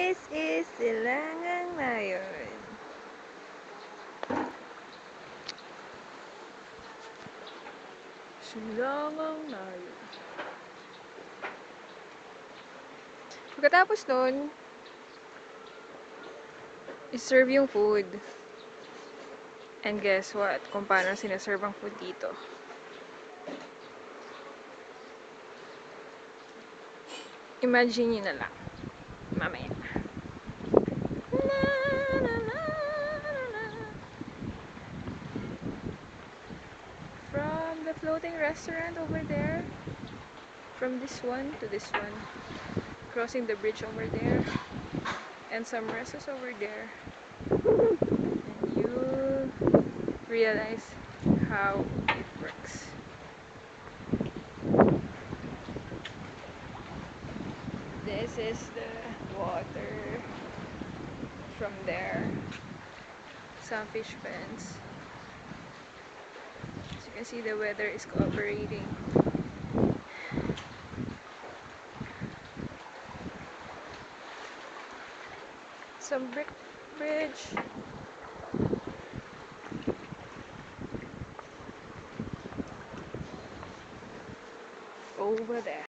This is Silangang Nayon. Silangang Nayon. Pagkatapos nun, iserve yung food. And guess what? Kung paano sinaserve ang food dito. Imagine nyo na lang. Mamaya. From the floating restaurant over there, from this one to this one, crossing the bridge over there, and some restos over there, and you realize how it works. This is the water from there. Some fish pens. As you can see, the weather is cooperating. Some brick bridge. Over there.